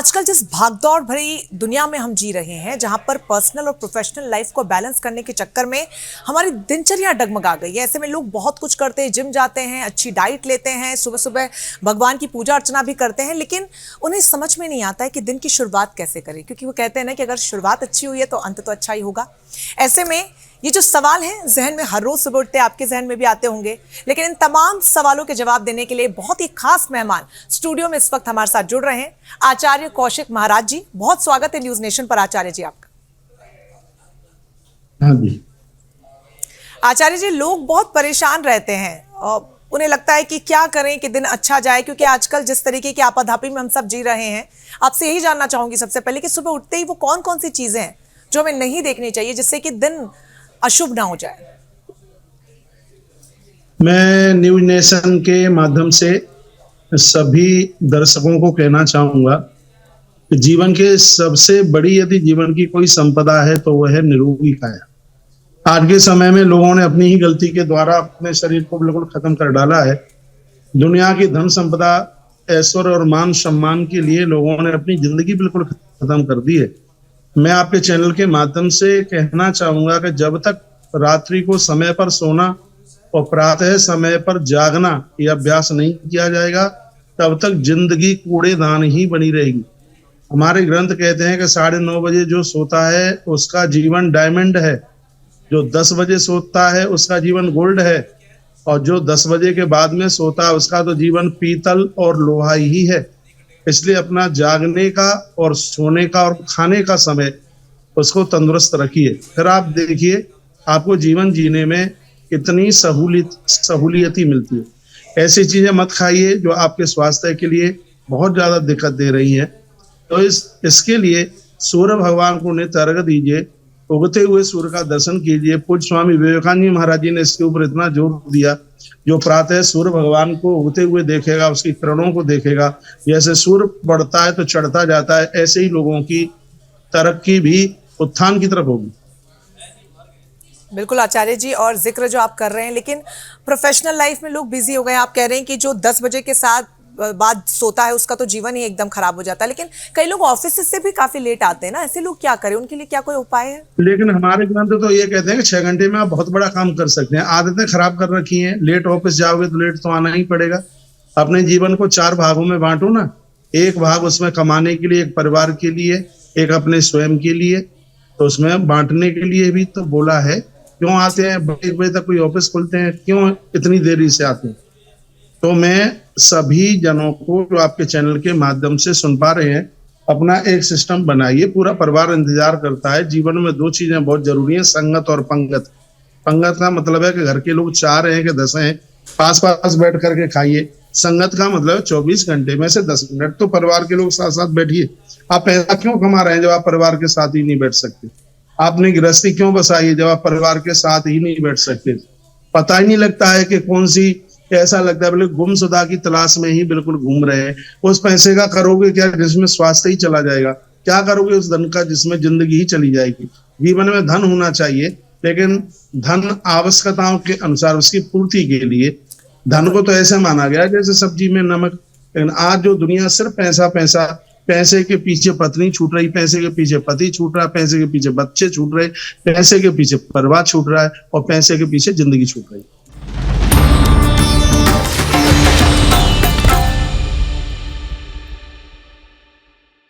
आजकल जिस भागदौड़ भरी दुनिया में हम जी रहे हैं, जहां पर पर्सनल और प्रोफेशनल लाइफ को बैलेंस करने के चक्कर में हमारी दिनचर्या डगमगा गई है। ऐसे में लोग बहुत कुछ करते हैं, जिम जाते हैं, अच्छी डाइट लेते हैं, सुबह सुबह भगवान की पूजा अर्चना भी करते हैं, लेकिन उन्हें समझ में नहीं आता है कि दिन की शुरुआत कैसे करें, क्योंकि वो कहते हैं ना कि अगर शुरुआत अच्छी हुई है तो अंत तो अच्छा ही होगा। ऐसे में ये जो सवाल हैं जहन में हर रोज सुबह उठते आपके जहन में भी आते होंगे, लेकिन इन तमाम सवालों के जवाब देने के लिए बहुत ही खास मेहमान स्टूडियो में इस वक्त हमारे साथ जुड़ रहे हैं, आचार्य कौशिक महाराज जी। बहुत स्वागत है न्यूज नेशन पर आचार्य जी आपका। हाँ जी। आचार्य जी, लोग बहुत परेशान रहते हैं और उन्हें लगता है कि क्या करें कि दिन अच्छा जाए, क्योंकि आजकल जिस तरीके की आपाधापी में हम सब जी रहे हैं। आपसे यही जानना चाहूंगी सबसे पहले कि सुबह उठते ही वो कौन कौन सी चीजें हैं जो हमें नहीं देखनी चाहिए, जिससे कि दिन अशुभ ना हो जाए। मैं न्यूज नेशन के माध्यम से सभी दर्शकों को कहना चाहूंगा कि जीवन के सबसे बड़ी यदि जीवन की कोई संपदा है तो वह है निरोगी काया। आज के समय में लोगों ने अपनी ही गलती के द्वारा अपने शरीर को बिल्कुल खत्म कर डाला है। दुनिया की धन संपदा, ऐश्वर्य और मान सम्मान के लिए लोगों ने अपनी जिंदगी बिल्कुल खत्म कर दी है। मैं आपके चैनल के माध्यम से कहना चाहूंगा कि जब तक रात्रि को समय पर सोना और प्रातः समय पर जागना यह अभ्यास नहीं किया जाएगा, तब तक जिंदगी कूड़ेदान ही बनी रहेगी। हमारे ग्रंथ कहते हैं कि 9:30 बजे जो सोता है उसका जीवन डायमंड है, जो 10 बजे सोता है उसका जीवन गोल्ड है, और जो 10 बजे के बाद में सोता है उसका तो जीवन पीतल और लोहा ही है। इसलिए अपना जागने का और सोने का और खाने का समय उसको तंदुरुस्त रखिए। फिर आप देखिए आपको जीवन जीने में कितनी सहूलियत मिलती है। ऐसी चीजें मत खाइए जो आपके स्वास्थ्य के लिए बहुत ज्यादा दिक्कत दे रही हैं। तो इसके लिए सूर्य भगवान को नित्य अर्घ्य दीजिए, उगते हुए सूर्य का दर्शन कीजिए। पूज्य स्वामी विवेकानंद जी महाराज जी ने इसके ऊपर इतना जोर दिया, जो प्रातः सूर्य भगवान को उगते हुए देखेगा, उसकी किरणों को देखेगा, जैसे सूर्य बढ़ता है तो चढ़ता जाता है, ऐसे ही लोगों की तरक्की भी उत्थान की तरफ होगी। बिल्कुल आचार्य जी, और जिक्र जो आप कर रहे हैं, लेकिन प्रोफेशनल लाइफ में लोग बिजी हो गए। आप कह रहे हैं कि जो 10 बजे के साथ बाद सोता है उसका तो जीवन ही एकदम खराब हो जाता है, लेकिन कई लोग ऑफिस से भी काफी लेट आते हैं ना, ऐसे लोग क्या करें, उनके लिए क्या कोई उपाय है? लेकिन हमारे ग्रंथ तो ये कहते हैं कि 6 घंटे में आप बहुत बड़ा काम कर सकते हैं। आदतें खराब कर रखी हैं, लेट ऑफिस जाओगे तो लेट तो आना ही पड़ेगा। अपने जीवन को 4 भागों में बांटो ना। एक भाग उसमें कमाने के लिए, एक परिवार के लिए, एक अपने स्वयं के लिए। तो उसमें बांटने के लिए भी तो बोला है। क्यों आते हैं 1 बजे तक कोई ऑफिस खोलते हैं, क्यों इतनी देरी से आते हैं? तो मैं सभी जनों को जो आपके चैनल के माध्यम से सुन पा रहे हैं, अपना एक सिस्टम बनाइए। पूरा परिवार इंतजार करता है। जीवन में 2 चीजें बहुत जरूरी हैं, संगत और पंगत। पंगत का मतलब है कि घर के लोग 4 हैं कि 10 हैं, पास पास बैठ करके खाइए। संगत का मतलब है 24 घंटे में से 10 मिनट तो परिवार के लोग साथ साथ बैठिए। आप पैसा क्यों कमा रहे हैं जब आप परिवार के साथ ही नहीं बैठ सकते? आपने गृहस्थी क्यों बसाई जब आप परिवार के साथ ही नहीं बैठ सकते? पता ही नहीं लगता है कि कौन सी, ऐसा लगता है बिल्कुल गुमशुदा की तलाश में ही बिल्कुल घूम रहे हैं। उस पैसे का करोगे क्या जिसमें स्वास्थ्य ही चला जाएगा? क्या करोगे उस धन का जिसमें जिंदगी ही चली जाएगी? जीवन में धन होना चाहिए, लेकिन धन आवश्यकताओं के अनुसार उसकी पूर्ति के लिए। धन को तो ऐसे माना गया जैसे सब्जी में नमक। लेकिन आज जो दुनिया सिर्फ पैसा पैसा, पैसे के पीछे पत्नी छूट रही, पैसे के पीछे पति छूट रहा है, पैसे के पीछे बच्चे छूट रहे, पैसे के पीछे परिवार छूट रहा है, और पैसे के पीछे जिंदगी छूट रही है।